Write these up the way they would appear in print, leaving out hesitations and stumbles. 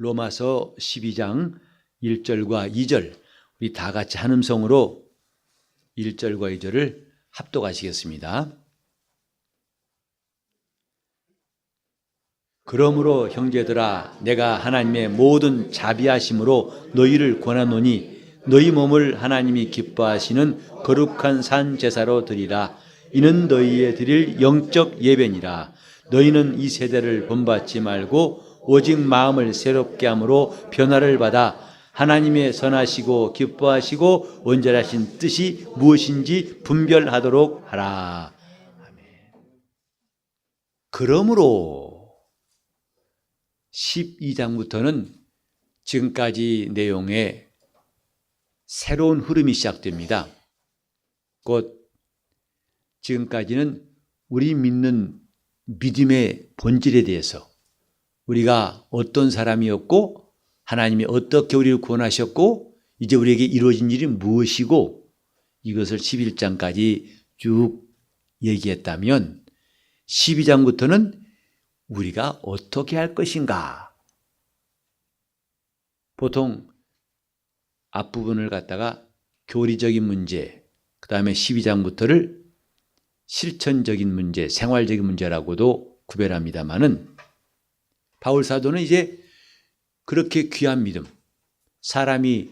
로마서 12장 1절과 2절 우리 다 같이 한음성으로 1절과 2절을 합독하시겠습니다. 그러므로 형제들아 내가 하나님의 모든 자비하심으로 너희를 권하노니 너희 몸을 하나님이 기뻐하시는 거룩한 산 제사로 드리라. 이는 너희의 드릴 영적 예배니라. 너희는 이 세대를 본받지 말고 오직 마음을 새롭게 함으로 변화를 받아 하나님의 선하시고 기뻐하시고 온전하신 뜻이 무엇인지 분별하도록 하라. 아멘. 그러므로 12장부터는 지금까지 내용의 새로운 흐름이 시작됩니다. 곧 지금까지는 우리 믿는 믿음의 본질에 대해서 우리가 어떤 사람이었고 하나님이 어떻게 우리를 구원하셨고 이제 우리에게 이루어진 일이 무엇이고 이것을 11장까지 쭉 얘기했다면 12장부터는 우리가 어떻게 할 것인가. 보통 앞부분을 갖다가 교리적인 문제, 그 다음에 12장부터를 실천적인 문제, 생활적인 문제라고도 구별합니다마는 바울 사도는 이제 그렇게 귀한 믿음, 사람이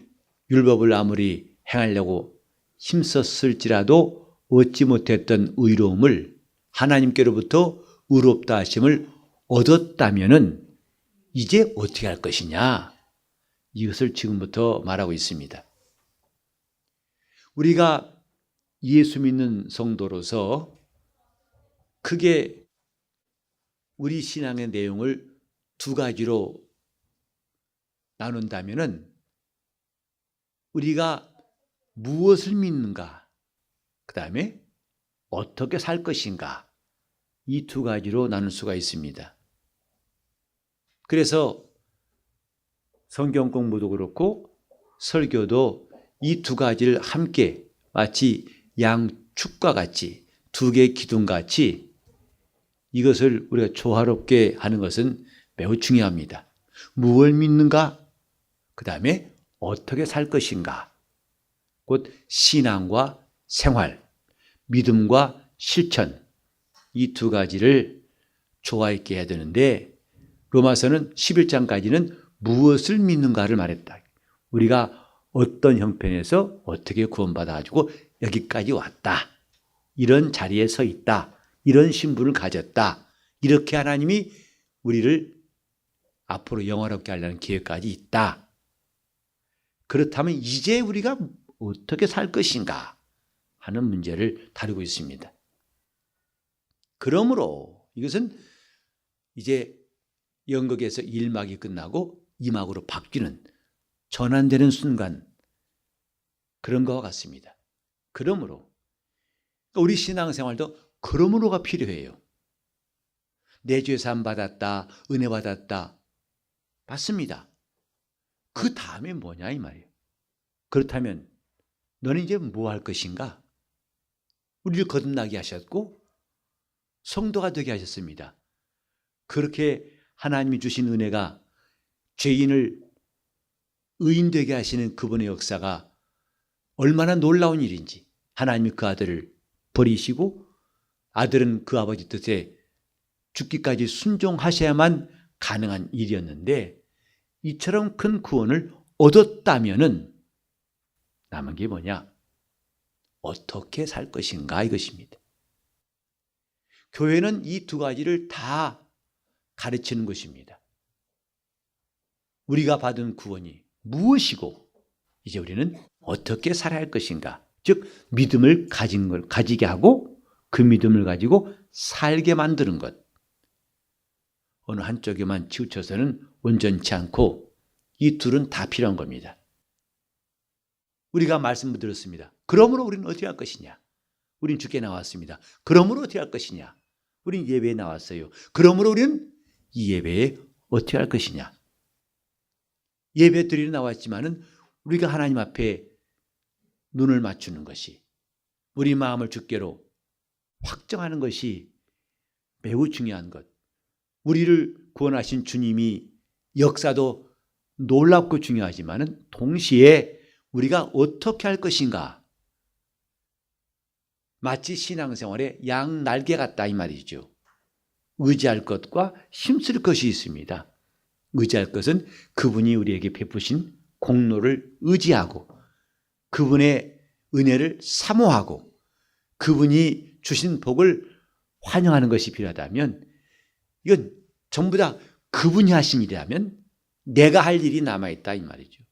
율법을 아무리 행하려고 힘썼을지라도 얻지 못했던 의로움을 하나님께로부터 의롭다 하심을 얻었다면은 이제 어떻게 할 것이냐? 이것을 지금부터 말하고 있습니다. 우리가 예수 믿는 성도로서 크게 우리 신앙의 내용을 두 가지로 나눈다면은 우리가 무엇을 믿는가, 그 다음에 어떻게 살 것인가, 이 두 가지로 나눌 수가 있습니다. 그래서 성경 공부도 그렇고 설교도 이 두 가지를 함께 마치 양축과 같이 두 개의 기둥같이 이것을 우리가 조화롭게 하는 것은 매우 중요합니다. 무엇을 믿는가? 그 다음에 어떻게 살 것인가? 곧 신앙과 생활, 믿음과 실천, 이 두 가지를 조화있게 해야 되는데 로마서는 11장까지는 무엇을 믿는가를 말했다. 우리가 어떤 형편에서 어떻게 구원받아가지고 여기까지 왔다. 이런 자리에 서 있다. 이런 신분을 가졌다. 이렇게 하나님이 우리를 앞으로 영화롭게 하려는 계획까지 있다. 그렇다면 이제 우리가 어떻게 살 것인가 하는 문제를 다루고 있습니다. 그러므로 이것은 이제 연극에서 1막이 끝나고 2막으로 바뀌는 전환되는 순간 그런 것과 같습니다. 그러므로 우리 신앙생활도 그러므로가 필요해요. 내 죄 사함 받았다, 은혜 받았다. 맞습니다. 그 다음에 뭐냐 이 말이에요. 그렇다면 너는 이제 뭐 할 것인가? 우리를 거듭나게 하셨고 성도가 되게 하셨습니다. 그렇게 하나님이 주신 은혜가 죄인을 의인 되게 하시는 그분의 역사가 얼마나 놀라운 일인지, 하나님이 그 아들을 버리시고 아들은 그 아버지 뜻에 죽기까지 순종하셔야만 가능한 일이었는데 이처럼 큰 구원을 얻었다면은 남은 게 뭐냐? 어떻게 살 것인가 이것입니다. 교회는 이 두 가지를 다 가르치는 것입니다. 우리가 받은 구원이 무엇이고 이제 우리는 어떻게 살아야 할 것인가? 즉 믿음을 가지게 하고 그 믿음을 가지고 살게 만드는 것. 어느 한쪽에만 치우쳐서는 온전치 않고 이 둘은 다 필요한 겁니다. 우리가 말씀을 들었습니다. 그러므로 우리는 어떻게 할 것이냐? 우린 주께 나왔습니다. 그러므로 어떻게 할 것이냐? 우린 예배에 나왔어요. 그러므로 우리는 이 예배에 어떻게 할 것이냐? 예배 드리러 나왔지만은 우리가 하나님 앞에 눈을 맞추는 것이, 우리 마음을 주께로 확정하는 것이 매우 중요한 것. 우리를 구원하신 주님이 역사도 놀랍고 중요하지만은 동시에 우리가 어떻게 할 것인가, 마치 신앙생활의 양 날개 같다 이 말이죠. 의지할 것과 힘쓸 것이 있습니다. 의지할 것은 그분이 우리에게 베푸신 공로를 의지하고 그분의 은혜를 사모하고 그분이 주신 복을 환영하는 것이 필요하다면, 이건 전부 다 그분이 하신 일이라면 내가 할 일이 남아있다 이 말이죠.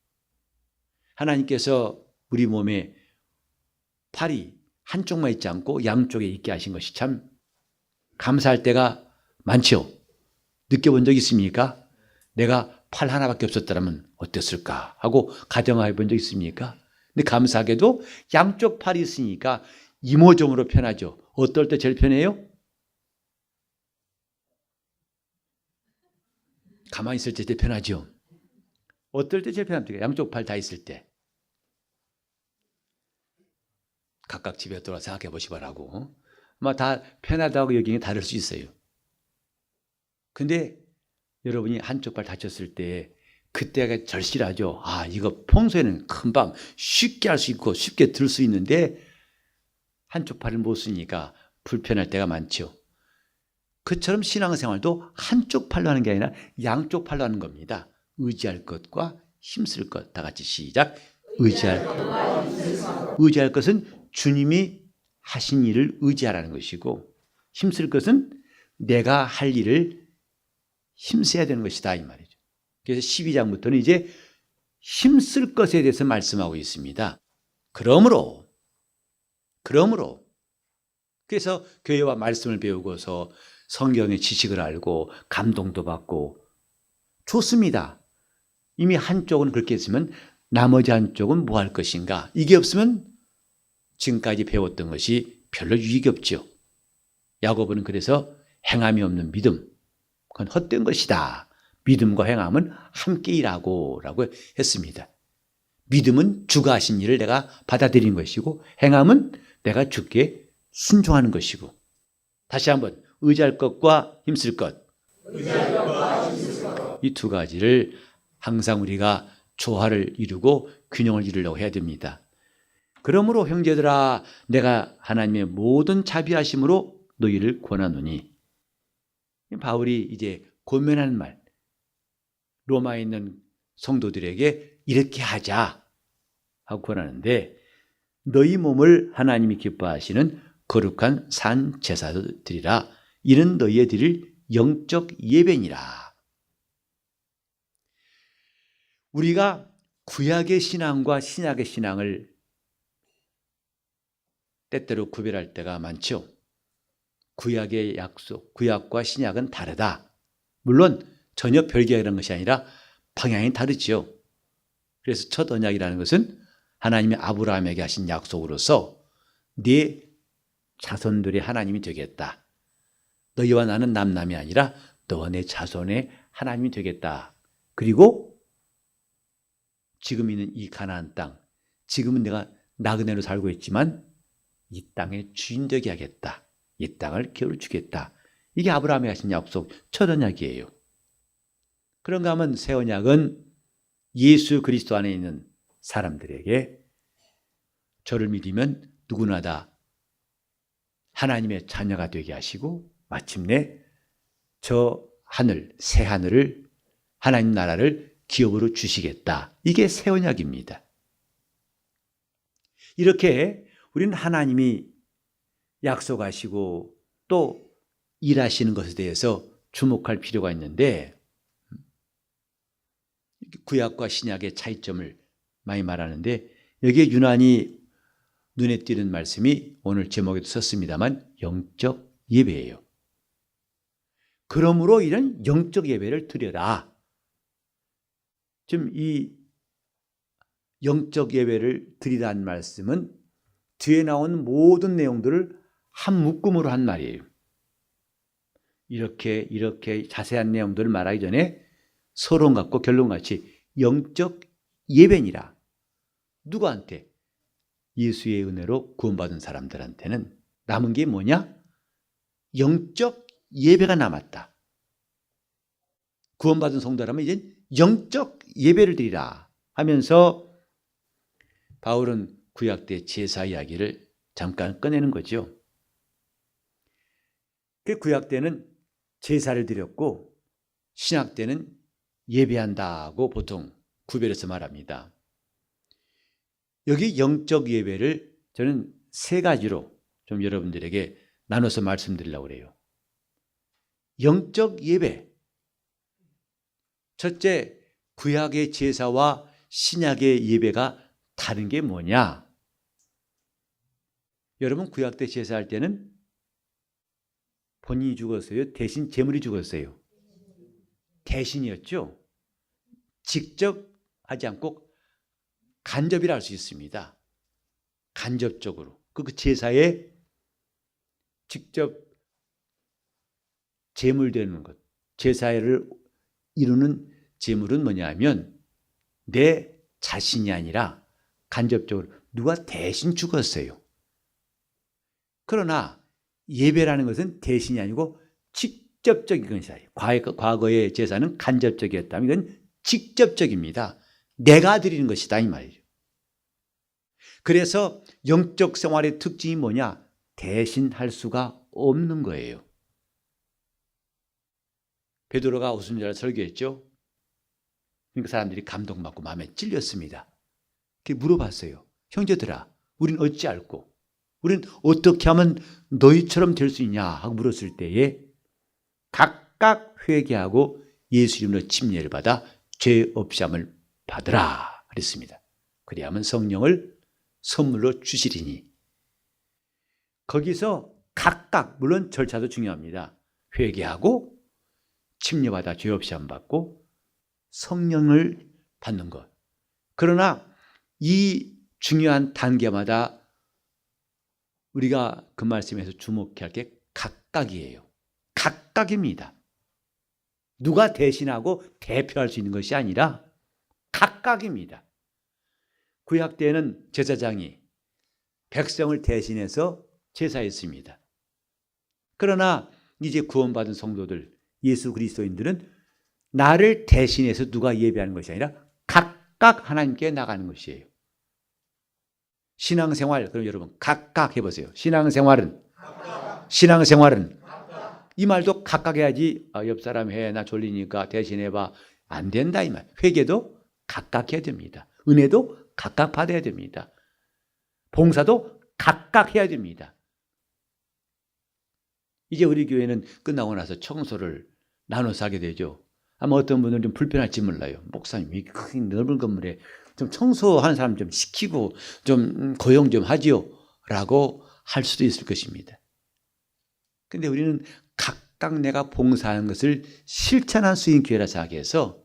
하나님께서 우리 몸에 팔이 한쪽만 있지 않고 양쪽에 있게 하신 것이 참 감사할 때가 많죠. 느껴본 적 있습니까? 내가 팔 하나밖에 없었더라면 어땠을까 하고 가정해 본 적 있습니까? 근데 감사하게도 양쪽 팔이 있으니까 이모저모로 편하죠. 어떨 때 제일 편해요? 가만히 있을 때 제일 편하죠. 어떨 때 제일 편합니까? 양쪽 팔 다 있을 때. 각각 집에 돌아서 생각해 보시라고. 다 편하다고 여기는 다를 수 있어요. 근데 여러분이 한쪽 팔 다쳤을 때 그때가 절실하죠. 이거 평소에는 금방 쉽게 할 수 있고 쉽게 들 수 있는데 한쪽 팔을 못 쓰니까 불편할 때가 많죠. 그처럼 신앙생활도 한쪽 팔로 하는 게 아니라 양쪽 팔로 하는 겁니다. 의지할 것과 힘쓸 것. 다 같이 시작. 의지할 것. 의지할 것은 주님이 하신 일을 의지하라는 것이고, 힘쓸 것은 내가 할 일을 힘써야 되는 것이다 이 말이죠. 그래서 12장부터는 이제 힘쓸 것에 대해서 말씀하고 있습니다. 그러므로 그래서 교회와 말씀을 배우고서 성경의 지식을 알고 감동도 받고 좋습니다. 이미 한쪽은 그렇게 했으면 나머지 한쪽은 뭐 할 것인가? 이게 없으면 지금까지 배웠던 것이 별로 유익이 없죠. 야고보는 그래서 행함이 없는 믿음, 그건 헛된 것이다. 믿음과 행함은 함께 일하고 라고 했습니다. 믿음은 주가 하신 일을 내가 받아들이는 것이고, 행함은 내가 주께 순종하는 것이고. 다시 한번, 의지할 것과 힘쓸 것. 이 두 가지를 항상 우리가 조화를 이루고 균형을 이루려고 해야 됩니다. 그러므로 형제들아, 내가 하나님의 모든 자비하심으로 너희를 권하노니. 바울이 이제 권면하는 말, 로마에 있는 성도들에게 이렇게 하자 하고 권하는데, 너희 몸을 하나님이 기뻐하시는 거룩한 산 제사로 드리라. 이는 너희의 드릴 영적 예배니라. 우리가 구약의 신앙과 신약의 신앙을 때때로 구별할 때가 많죠. 구약의 약속, 구약과 신약은 다르다. 물론 전혀 별개라는 것이 아니라 방향이 다르죠. 그래서 첫 언약이라는 것은 하나님이 아브라함에게 하신 약속으로서 네 자손들이 하나님이 되겠다. 너희와 나는 남남이 아니라 너와 내 자손의 하나님이 되겠다. 그리고 지금 있는 이 가나안 땅, 지금은 내가 나그네로 살고 있지만 이 땅의 주인 되게 하겠다. 이 땅을 기업으로 주겠다. 이게 아브라함이 하신 약속 첫 언약이에요. 그런가 하면 새 언약은 예수 그리스도 안에 있는 사람들에게 저를 믿으면 누구나 다 하나님의 자녀가 되게 하시고 마침내 저 하늘, 새 하늘을, 하나님 나라를 기업으로 주시겠다. 이게 새 언약입니다. 이렇게 우리는 하나님이 약속하시고 또 일하시는 것에 대해서 주목할 필요가 있는데, 구약과 신약의 차이점을 많이 말하는데 여기에 유난히 눈에 띄는 말씀이 오늘 제목에도 썼습니다만 영적 예배예요. 그러므로 이런 영적 예배를 드려라. 지금 이 영적 예배를 드리라는 말씀은 뒤에 나온 모든 내용들을 한 묶음으로 한 말이에요. 이렇게 자세한 내용들을 말하기 전에 서론 같고 결론같이 영적 예배니라. 누구한테? 예수의 은혜로 구원받은 사람들한테는 남은 게 뭐냐? 영적 예배가 남았다. 구원받은 성도라면 이제 영적 예배를 드리라 하면서 바울은 구약 때 제사 이야기를 잠깐 꺼내는 거죠. 그 구약 때는 제사를 드렸고 신약 때는 예배한다고 보통 구별해서 말합니다. 여기 영적 예배를 저는 세 가지로 좀 여러분들에게 나눠서 말씀드리려고 그래요. 영적 예배. 첫째, 구약의 제사와 신약의 예배가 다른 게 뭐냐? 여러분 구약 때 제사할 때는 본인이 죽었어요? 대신 제물이 죽었어요? 대신이었죠. 직접 하지 않고 간접이라 할 수 있습니다. 간접적으로. 그 제사에 직접 제물 되는 것, 제사를 이루는 제물은 뭐냐 하면 내 자신이 아니라 간접적으로 누가 대신 죽었어요. 그러나 예배라는 것은 대신이 아니고 직접적인 것이다. 과거의 제사는 간접적이었다면 이건 직접적입니다. 내가 드리는 것이다 이 말이죠. 그래서 영적 생활의 특징이 뭐냐? 대신할 수가 없는 거예요. 베드로가 오순절날 설교했죠. 그러니까 사람들이 감동받고 마음에 찔렸습니다. 물어봤어요. 형제들아, 우린 어찌 알고, 우린 어떻게 하면 너희처럼 될 수 있냐 하고 물었을 때에 각각 회개하고 예수 이름으로 침례를 받아 죄 없이함을 받으라 그랬습니다. 그리하면 성령을 선물로 주시리니. 거기서 각각, 물론 절차도 중요합니다. 회개하고 침례받아 죄 없이함 받고 성령을 받는 것. 그러나 이 중요한 단계마다 우리가 그 말씀에서 주목해야 할 게 각각이에요. 각각입니다. 누가 대신하고 대표할 수 있는 것이 아니라 각각입니다. 구약 때는 제사장이 백성을 대신해서 제사했습니다. 그러나 이제 구원받은 성도들, 예수 그리스도인들은 나를 대신해서 누가 예배하는 것이 아니라 각각 하나님께 나가는 것이에요. 신앙생활, 그럼 여러분 각각 해보세요. 신앙생활은 이 말도 각각 해야지. 옆 사람 해, 나 졸리니까 대신해봐. 안 된다 이 말. 회개도 각각 해야 됩니다. 은혜도 각각 받아야 됩니다. 봉사도 각각 해야 됩니다. 이제 우리 교회는 끝나고 나서 청소를 나눠서 하게 되죠. 아마 어떤 분들은 좀 불편할지 몰라요. 목사님, 이 큰 넓은 건물에 좀 청소하는 사람 좀 시키고 좀 고용 좀 하지요. 라고 할 수도 있을 것입니다. 근데 우리는 각각 내가 봉사하는 것을 실천한 수인 교회라 생각해서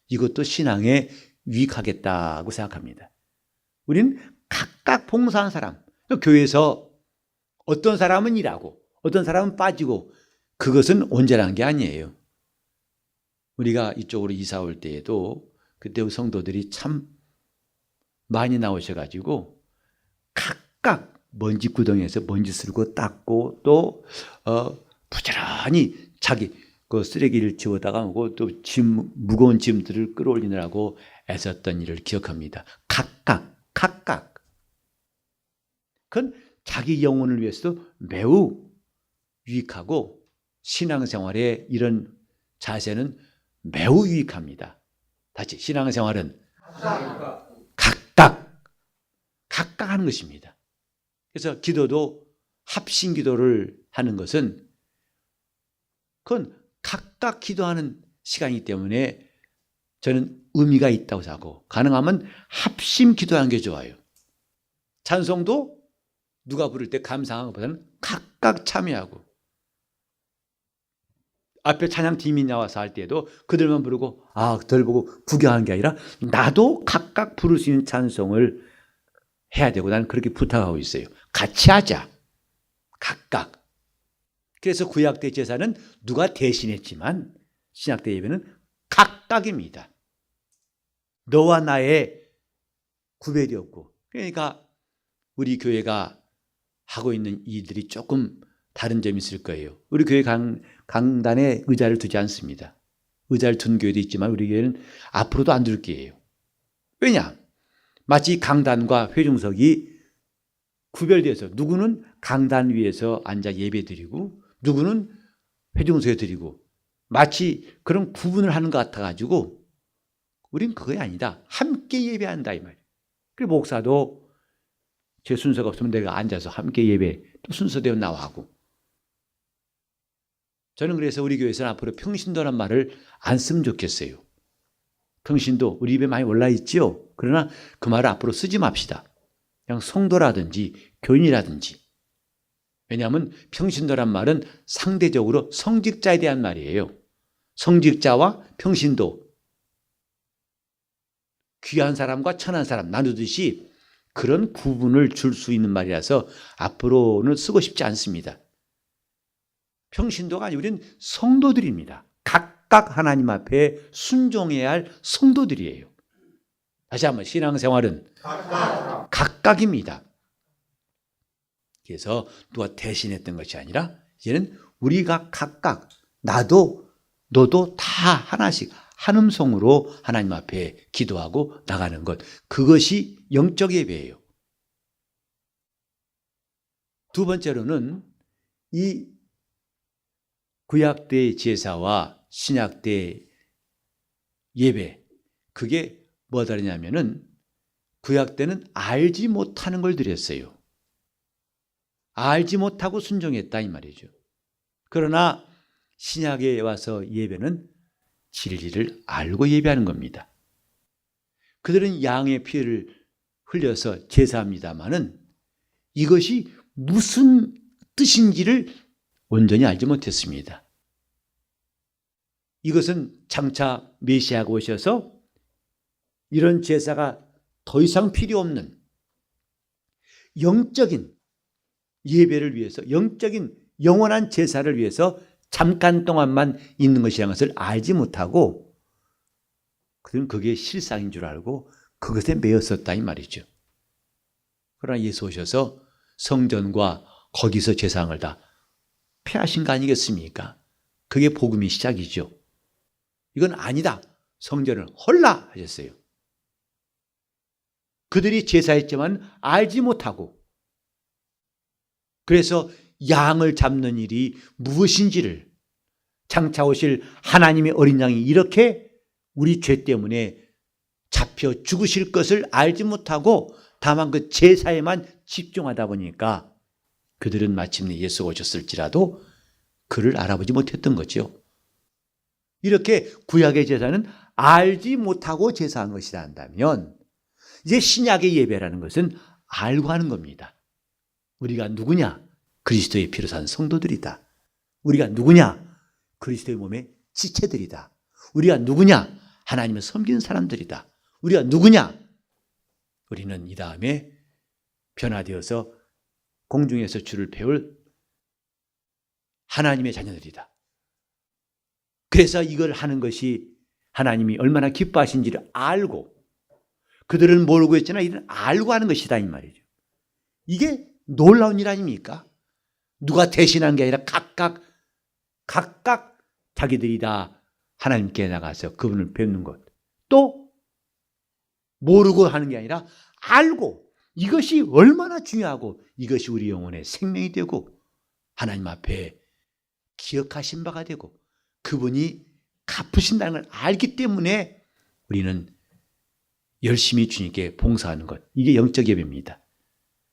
이것도 신앙에 유익하겠다고 생각합니다. 우리는 각각 봉사한 사람, 교회에서 어떤 사람은 일하고 어떤 사람은 빠지고 그것은 온전한 게 아니에요. 우리가 이쪽으로 이사 올 때에도 그때 성도들이 참 많이 나오셔가지고 각각 먼지 구덩이에서 먼지 쓸고 닦고 또 부지런히 자기 그 쓰레기를 지워다가 오고 또 무거운 짐들을 끌어올리느라고 애썼던 일을 기억합니다. 각각. 그건 자기 영혼을 위해서도 매우 유익하고 신앙생활의 이런 자세는 매우 유익합니다. 다시 신앙생활은 각각 하는 것입니다. 그래서 기도도 합심 기도를 하는 것은 그건 각각 기도하는 시간이기 때문에 저는 의미가 있다고 생각하고 가능하면 합심 기도하는 게 좋아요. 찬송도 누가 부를 때 감상하는 것보다는 각각 참여하고 앞에 찬양팀이 나와서 할 때도 그들만 부르고 그들 보고 구경하는 게 아니라 나도 각각 부를 수 있는 찬송을 해야 되고 나는 그렇게 부탁하고 있어요. 같이 하자. 각각. 그래서 구약 때 제사는 누가 대신했지만 신약 때 예배는 각각입니다. 너와 나의 구별이 없고 그러니까 우리 교회가 하고 있는 이들이 조금 다른 점이 있을 거예요. 우리 교회 강단에 의자를 두지 않습니다. 의자를 둔 교회도 있지만 우리 교회는 앞으로도 안 둘 교회예요. 왜냐? 마치 강단과 회중석이 구별돼서 누구는 강단 위에서 앉아 예배 드리고 누구는 회중석에 드리고 마치 그런 구분을 하는 것 같아가지고 우린 그게 아니다. 함께 예배한다 이 말이에요. 그리고 목사도 제 순서가 없으면 내가 앉아서 함께 예배 또 순서대로 나와 하고. 저는 그래서 우리 교회에서는 앞으로 평신도란 말을 안 쓰면 좋겠어요. 평신도 우리 입에 많이 올라있죠. 그러나 그 말을 앞으로 쓰지 맙시다. 그냥 성도라든지 교인이라든지. 왜냐하면 평신도란 말은 상대적으로 성직자에 대한 말이에요. 성직자와 평신도, 귀한 사람과 천한 사람 나누듯이 그런 구분을 줄 수 있는 말이라서 앞으로는 쓰고 싶지 않습니다. 평신도가 아니고 우리는 성도들입니다. 각각 하나님 앞에 순종해야 할 성도들이에요. 다시 한번 신앙생활은 각각입니다. 그래서 누가 대신했던 것이 아니라 이제는 우리가 각각 나도 너도 다 하나씩 한 음성으로 하나님 앞에 기도하고 나가는 것, 그것이 영적 예배예요. 두 번째로는 이 구약대 제사와 신약대 예배, 그게 뭐 다르냐면은 구약대는 알지 못하는 걸 드렸어요. 알지 못하고 순종했다 이 말이죠. 그러나 신약에 와서 예배는 진리를 알고 예배하는 겁니다. 그들은 양의 피를 흘려서 제사합니다마는 이것이 무슨 뜻인지를 온전히 알지 못했습니다. 이것은 장차 메시아가 오셔서 이런 제사가 더 이상 필요 없는 영적인 예배를 위해서, 영적인 영원한 제사를 위해서 잠깐 동안만 있는 것이라는 것을 알지 못하고 그들은 그게 실상인 줄 알고 그것에 매였었다 이 말이죠. 그러나 예수 오셔서 성전과 거기서 제사를 다 폐하신 거 아니겠습니까? 그게 복음의 시작이죠. 이건 아니다. 성전을 헐라 하셨어요. 그들이 제사했지만 알지 못하고, 그래서 양을 잡는 일이 무엇인지를, 장차 오실 하나님의 어린 양이 이렇게 우리 죄 때문에 잡혀 죽으실 것을 알지 못하고 다만 그 제사에만 집중하다 보니까 그들은 마침내 예수가 오셨을지라도 그를 알아보지 못했던 거죠. 이렇게 구약의 제사는 알지 못하고 제사한 것이라 한다면 이제 신약의 예배라는 것은 알고 하는 겁니다. 우리가 누구냐? 그리스도의 피로 산 성도들이다. 우리가 누구냐? 그리스도의 몸의 지체들이다. 우리가 누구냐? 하나님을 섬기는 사람들이다. 우리가 누구냐? 우리는 이 다음에 변화되어서 공중에서 주를 배울 하나님의 자녀들이다. 그래서 이걸 하는 것이 하나님이 얼마나 기뻐하신지를 알고, 그들은 모르고 했잖아. 이들은 알고 하는 것이다 이 말이죠. 이게 놀라운 일 아닙니까? 누가 대신한 게 아니라 각각 자기들이 다 하나님께 나가서 그분을 뵙는 것. 또 모르고 하는 게 아니라 알고, 이것이 얼마나 중요하고 이것이 우리 영혼의 생명이 되고 하나님 앞에 기억하신 바가 되고 그분이 갚으신다는 걸 알기 때문에 우리는 열심히 주님께 봉사하는 것, 이게 영적 예배입니다.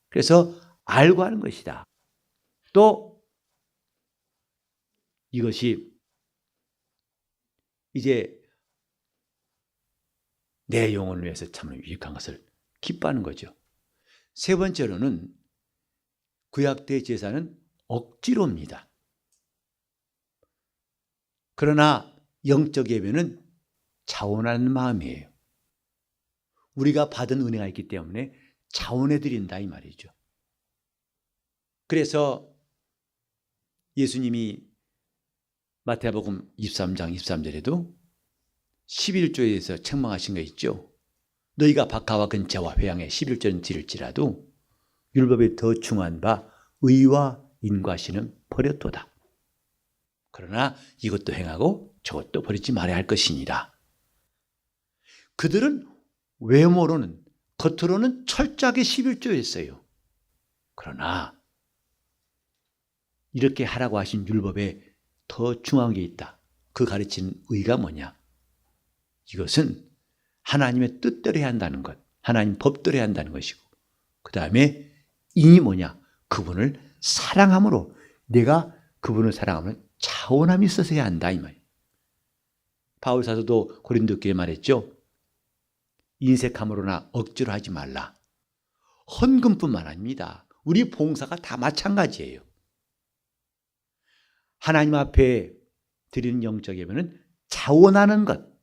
그래서 알고 하는 것이다. 또 이것이 이제 내 영혼을 위해서 참 유익한 것을 기뻐하는 거죠. 세 번째로는 구약대 제사는 억지로입니다. 그러나 영적 예배는 자원하는 마음이에요. 우리가 받은 은혜가 있기 때문에 자원해 드린다 이 말이죠. 그래서 예수님이 마태복음 23장 23절에도 11조에서 책망하신 거 있죠. 너희가 박하와 근차와 회양에 11조는 드릴지라도 율법에 더 중한 바 의와 인과시는 버렸도다. 그러나 이것도 행하고 저것도 버리지 말아야 할 것이니라. 그들은 외모로는 겉으로는 철저하게 11조였어요. 그러나 이렇게 하라고 하신 율법에 더 중요한 게 있다. 그 가르치는 의가 뭐냐? 이것은 하나님의 뜻대로 해야 한다는 것, 하나님 법대로 해야 한다는 것이고, 그 다음에 인이 뭐냐? 그분을 사랑함으로, 내가 그분을 사랑하면 자원함이 있어서 해야 한다 이 말이에요. 바울 사도도 고린도 교회에 말했죠. 인색함으로나 억지로 하지 말라. 헌금뿐만 아닙니다. 우리 봉사가 다 마찬가지예요. 하나님 앞에 드리는 영적 예배는 자원하는 것.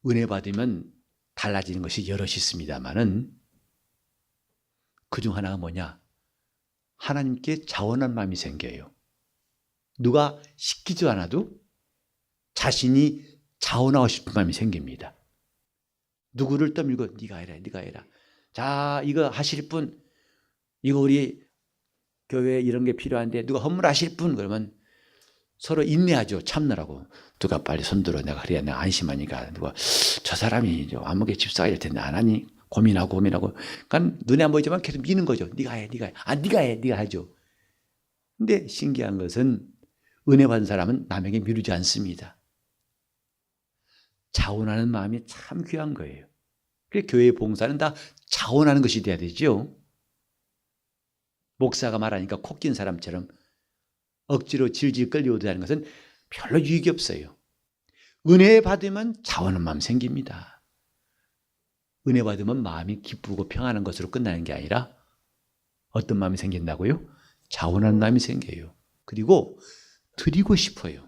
은혜 받으면 달라지는 것이 여럿이 있습니다만은 그중 하나가 뭐냐? 하나님께 자원한 마음이 생겨요. 누가 시키지 않아도 자신이 자원하고 싶은 마음이 생깁니다. 누구를 떠밀고 네가 해라, 네가 해라. 자, 이거 하실 분, 이거 우리 교회에 이런 게 필요한데 누가 헌물하실 분, 그러면 서로 인내하죠. 참느라고. 누가 빨리 손들어, 내가 그래야 내가 안심하니까. 누가 저 사람이 아무게 집사가 될 텐데 안 하니 고민하고. 그러니까 눈에 안 보이지만 계속 미는 거죠. 네가 해, 네가 해. 아, 네가 해, 네가 하죠. 근데 신기한 것은 은혜 받은 사람은 남에게 미루지 않습니다. 자원하는 마음이 참 귀한 거예요. 그래서 교회의 봉사는 다 자원하는 것이 돼야 되죠. 목사가 말하니까 코 낀 사람처럼 억지로 질질 끌려오게 하는 것은 별로 유익이 없어요. 은혜 받으면 자원하는 마음 생깁니다. 은혜 받으면 마음이 기쁘고 평안한 것으로 끝나는 게 아니라 어떤 마음이 생긴다고요? 자원하는 마음이 생겨요. 그리고 드리고 싶어요.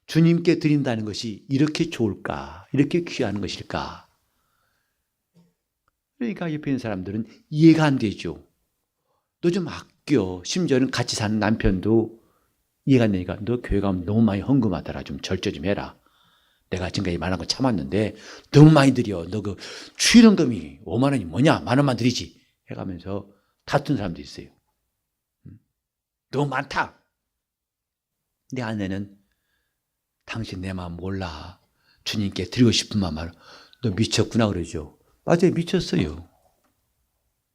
주님께 드린다는 것이 이렇게 좋을까? 이렇게 귀한 것일까? 그러니까 옆에 있는 사람들은 이해가 안 되죠. 너 좀 아껴. 심지어는 같이 사는 남편도 이해가 안 되니까 너 교회 가면 너무 많이 헌금하더라. 좀 절제 좀 해라. 내가 지금까지 말한 거 참았는데 너무 많이 드려. 너 그 출연금이 5만 원이 뭐냐? 10,000원만 드리지. 해가면서 다툰 사람도 있어요. 너무 많다. 내 아내는 당신 내 마음 몰라. 주님께 드리고 싶은 마음을 너 미쳤구나 그러죠. 맞아요. 미쳤어요.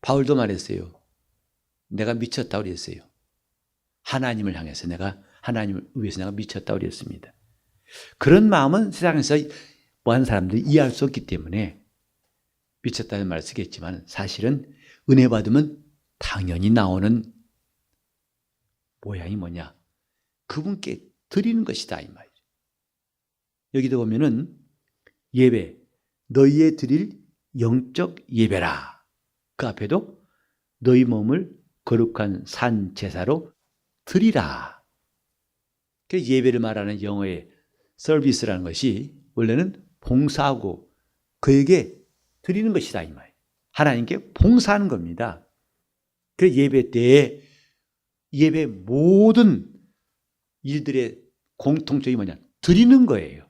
바울도 말했어요. 내가 미쳤다고 그랬어요. 하나님을 향해서 하나님을 위해서 내가 미쳤다고 그랬습니다. 그런 마음은 세상에서 뭐하는 사람들이 이해할 수 없기 때문에 미쳤다는 말을 쓰겠지만 사실은 은혜 받으면 당연히 나오는 모양이 뭐냐? 그분께 드리는 것이다 이 말이죠. 여기도 보면은 예배, 너희의 드릴 영적 예배라. 그 앞에도 너희 몸을 거룩한 산 제사로 드리라. 그 예배를 말하는 영어의 서비스라는 것이 원래는 봉사하고 그에게 드리는 것이다 이 말. 하나님께 봉사하는 겁니다. 그 예배 때에 예배 모든 일들의 공통점이 뭐냐? 드리는 거예요.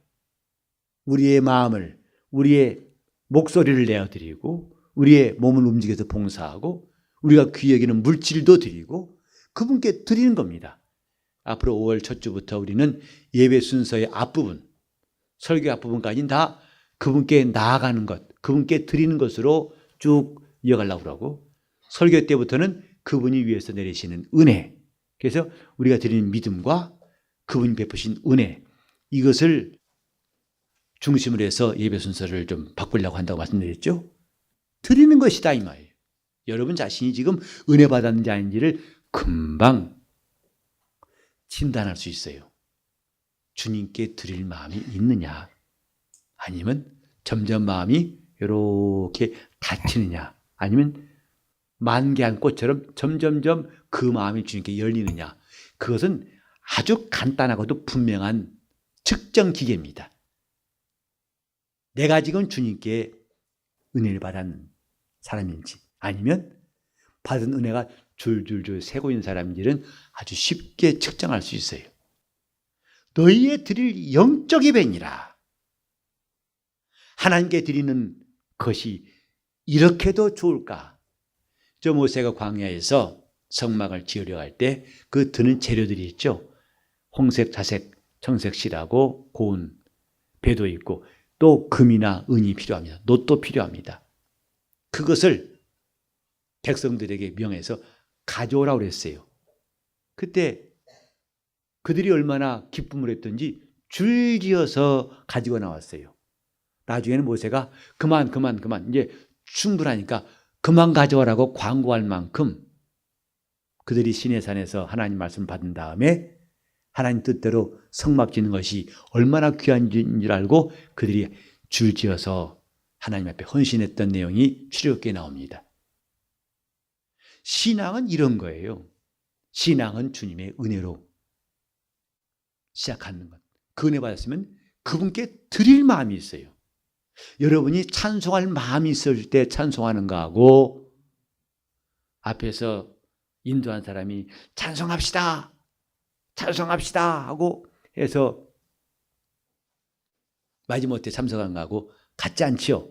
우리의 마음을, 우리의 목소리를 내어드리고 우리의 몸을 움직여서 봉사하고 우리가 귀히 여기는 물질도 드리고 그분께 드리는 겁니다. 앞으로 5월 첫 주부터 우리는 예배 순서의 앞부분, 설교 앞부분까지 다 그분께 나아가는 것, 그분께 드리는 것으로 쭉 이어가려고 그러고 설교 때부터는 그분이 위에서 내리시는 은혜, 그래서 우리가 드리는 믿음과 그분이 베푸신 은혜, 이것을 중심으로 해서 예배 순서를 좀 바꾸려고 한다고 말씀드렸죠. 드리는 것이다 이 말이에요. 여러분 자신이 지금 은혜 받았는지 아닌지를 금방 진단할 수 있어요. 주님께 드릴 마음이 있느냐, 아니면 점점 마음이 이렇게 닫히느냐, 아니면 만개한 꽃처럼 점점점 그 마음이 주님께 열리느냐, 그것은 아주 간단하고도 분명한 측정 기계입니다. 내가 지금 주님께 은혜를 받은 사람인지 아니면 받은 은혜가 줄줄줄 새고 있는 사람인지는 아주 쉽게 측정할 수 있어요. 너희의 드릴 영적 예배니라. 하나님께 드리는 것이 이렇게도 좋을까? 저 모세가 광야에서 성막을 지으려 할 때 그 드는 재료들이 있죠. 홍색, 자색, 청색 실하고 고운 배도 있고 또 금이나 은이 필요합니다. 놋도 필요합니다. 그것을 백성들에게 명해서 가져오라고 그랬어요. 그때 그들이 얼마나 기쁨을 했던지 줄지어서 가지고 나왔어요. 나중에는 모세가 그만 이제 충분하니까 그만 가져와라고 광고할 만큼 그들이 시내산에서 하나님 말씀을 받은 다음에 하나님 뜻대로 성막 짓는 것이 얼마나 귀한 줄 알고 그들이 줄지어서 하나님 앞에 헌신했던 내용이 출애굽기에 나옵니다. 신앙은 이런 거예요. 신앙은 주님의 은혜로 시작하는 것. 그 은혜 받았으면 그분께 드릴 마음이 있어요. 여러분이 찬송할 마음이 있을 때 찬송하는 거하고 앞에서 인도한 사람이 찬송합시다 하고 해서 마지못해 참석한 거하고 같지 않지요.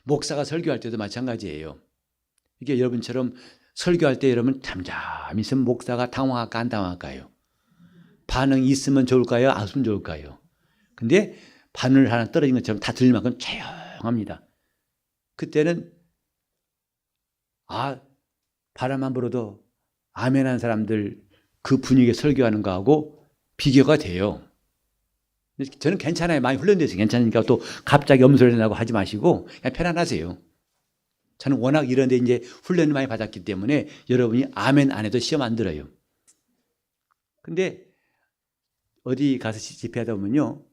목사가 설교할 때도 마찬가지예요. 이게 여러분처럼 설교할 때 여러분 잠잠히 있으면 목사가 당황할까 안 당황할까요? 반응이 있으면 좋을까요? 없으면 좋을까요? 근데 바늘 하나 떨어진 것처럼 다 들릴 만큼 조용합니다. 그때는 바람만 불어도 아멘한 사람들 그 분위기에 설교하는 거하고 비교가 돼요. 저는 괜찮아요. 많이 훈련돼서 괜찮으니까 또 갑자기 엄소리 나고 하지 마시고 그냥 편안하세요. 저는 워낙 이런 데 이제 훈련을 많이 받았기 때문에 여러분이 아멘 안 해도 시험 안 들어요. 근데 어디 가서 집회하다 보면요.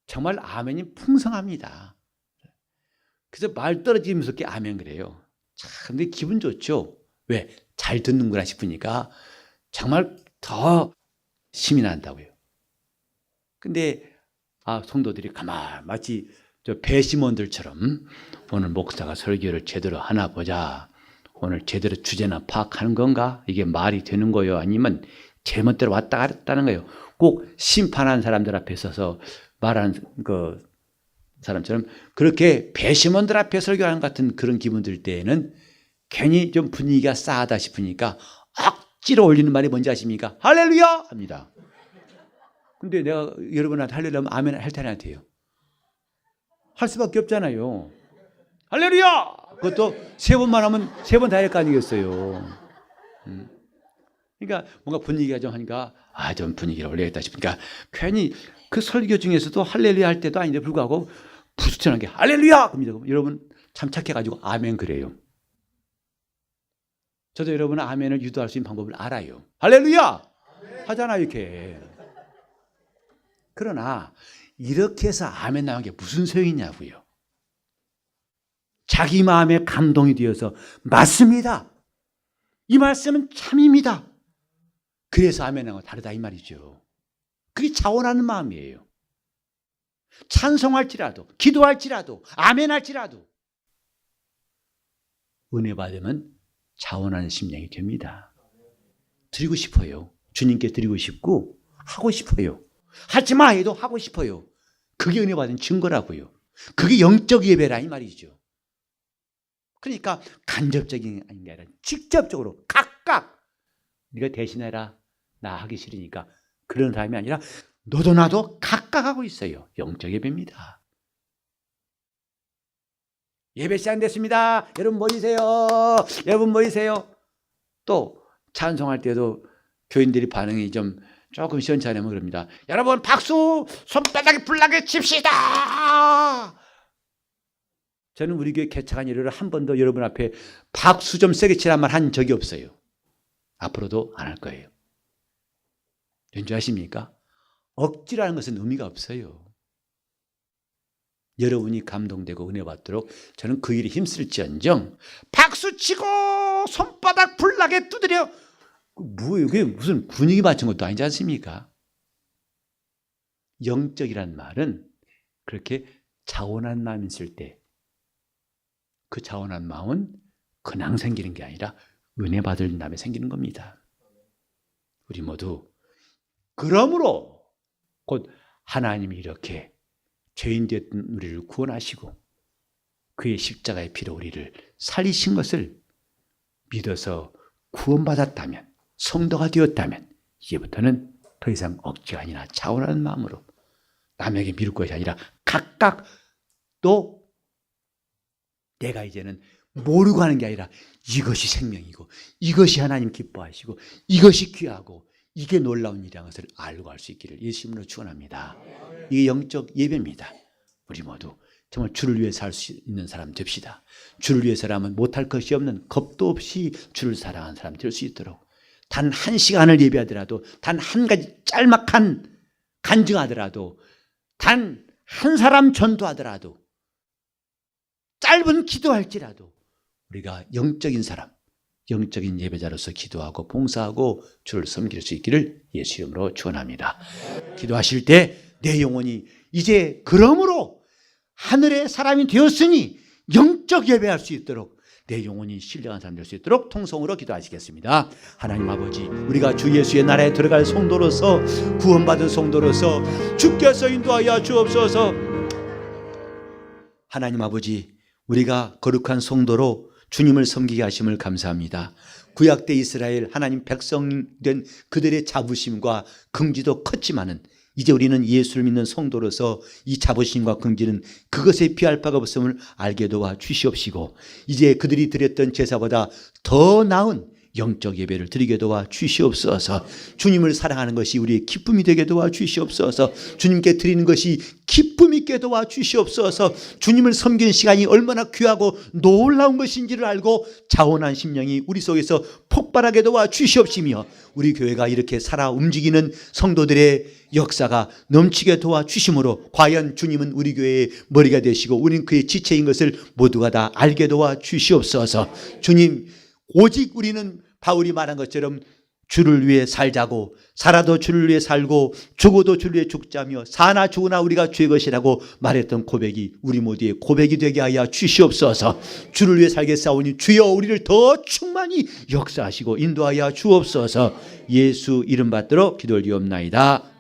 정말 아멘이 풍성합니다. 그래서 말 떨어지면서 아멘 그래요. 참, 근데 기분 좋죠. 왜? 잘 듣는구나 싶으니까 정말 더 힘이 난다고요. 근데 성도들이 가만 마치 저 배심원들처럼 오늘 목사가 설교를 제대로 하나 보자. 오늘 제대로 주제나 파악하는 건가? 이게 말이 되는 거요? 아니면 제멋대로 왔다 갔다는 거예요. 꼭 심판한 사람들 앞에 서서 말하는 그 사람처럼 그렇게 배심원들 앞에 설교하는 같은 그런 기분 들 때에는 괜히 좀 분위기가 싸하다 싶으니까 억지로 올리는 말이 뭔지 아십니까? 할렐루야! 합니다. 근데 내가 여러분한테 할렐루야 하면 아멘 할 테나 돼요. 할 수밖에 없잖아요. 할렐루야! 그것도 3번만 하면 3번 다 할 거 아니겠어요. 그러니까 뭔가 분위기가 좀 하니까 좀 분위기를 올려야겠다 싶으니까 괜히 그 설교 중에서도 할렐루야 할 때도 아닌데 불구하고 부스트하게 할렐루야! 여러분 참 착해가지고 아멘 그래요. 저도 여러분 아멘을 유도할 수 있는 방법을 알아요. 할렐루야! 하잖아요 이렇게. 그러나 이렇게 해서 아멘 나온 게 무슨 소용이냐고요. 자기 마음에 감동이 되어서 맞습니다. 이 말씀은 참입니다. 그래서 아멘하고 다르다 이 말이죠. 그게 자원하는 마음이에요. 찬송할지라도 기도할지라도 아멘할지라도 은혜 받으면 자원하는 심령이 됩니다. 드리고 싶어요. 주님께 드리고 싶고 하고 싶어요. 하지 마 해도 하고 싶어요. 그게 은혜 받은 증거라고요. 그게 영적 예배라 이 말이죠. 그러니까 간접적인 게 아니라 직접적으로 각각 네가 대신해라. 나 하기 싫으니까 그런 사람이 아니라 너도 나도 각각 하고 있어요. 영적 예배입니다. 예배 시작됐습니다. 여러분 모이세요. 여러분 모이세요. 또 찬송할 때도 교인들이 반응이 좀 조금 시원찮으면 그럽니다. 여러분 박수 손바닥에 불나게 칩시다. 저는 우리 교회 개척한 이래로 한 번도 여러분 앞에 박수 좀 세게 치란 말 한 적이 없어요. 앞으로도 안 할 거예요. 왠지 아십니까? 억지라는 것은 의미가 없어요. 여러분이 감동되고 은혜 받도록 저는 그 일에 힘쓸지언정 박수치고 손바닥 불나게 두드려 뭐예요? 그게 무슨 분위기 맞춘 것도 아니지 않습니까? 영적이란 말은 그렇게 자원한 마음이 있을 때 그 자원한 마음은 그냥 생기는 게 아니라 은혜 받을 다음에 생기는 겁니다. 우리 모두 그러므로 곧 하나님이 이렇게 죄인 됐던 우리를 구원하시고 그의 십자가의 피로 우리를 살리신 것을 믿어서 구원받았다면, 성도가 되었다면 이제부터는 더 이상 억지가 아니라 차원하는 마음으로 남에게 미룰 것이 아니라 각각 또 내가 이제는 모르고 하는 게 아니라 이것이 생명이고 이것이 하나님 기뻐하시고 이것이 귀하고 이게 놀라운 일이라는 것을 알고 할 수 있기를 예수님으로 축원합니다. 이게 영적 예배입니다. 우리 모두 정말 주를 위해 살 수 있는 사람 됩시다. 주를 위해서라면 못할 것이 없는 겁도 없이 주를 사랑하는 사람 될 수 있도록 단 한 시간을 예배하더라도 단 한 가지 짤막한 간증하더라도 단 한 사람 전도하더라도 짧은 기도할지라도 우리가 영적인 사람, 영적인 예배자로서 기도하고 봉사하고 주를 섬길 수 있기를 예수 이름으로 축원합니다. 기도하실 때 내 영혼이 이제 그러므로 하늘의 사람이 되었으니 영적 예배할 수 있도록 내 영혼이 신령한 사람 될 수 있도록 통성으로 기도하시겠습니다. 하나님 아버지, 우리가 주 예수의 나라에 들어갈 성도로서 구원받은 성도로서 주께서 인도하여 주옵소서. 하나님 아버지, 우리가 거룩한 성도로 주님을 섬기게 하심을 감사합니다. 구약 때 이스라엘 하나님 백성된 그들의 자부심과 긍지도 컸지만은 이제 우리는 예수를 믿는 성도로서 이 자부심과 긍지는 그것에 비할 바가 없음을 알게 도와 주시옵시고 이제 그들이 드렸던 제사보다 더 나은 영적 예배를 드리게 도와 주시옵소서. 주님을 사랑하는 것이 우리의 기쁨이 되게 도와 주시옵소서. 주님께 드리는 것이 기쁨 있게 도와 주시옵소서. 주님을 섬기는 시간이 얼마나 귀하고 놀라운 것인지를 알고 자원한 심령이 우리 속에서 폭발하게 도와 주시옵시며 우리 교회가 이렇게 살아 움직이는 성도들의 역사가 넘치게 도와 주심으로 과연 주님은 우리 교회의 머리가 되시고 우리는 그의 지체인 것을 모두가 다 알게 도와 주시옵소서. 주님, 오직 우리는 바울이 말한 것처럼 주를 위해 살자고 살아도 주를 위해 살고 죽어도 주를 위해 죽자며 사나 죽으나 우리가 주의 것이라고 말했던 고백이 우리 모두의 고백이 되게 하여 주시옵소서. 주를 위해 살겠사오니 주여 우리를 더 충만히 역사하시고 인도하여 주옵소서. 예수 이름 받들어 기도를 드리옵나이다.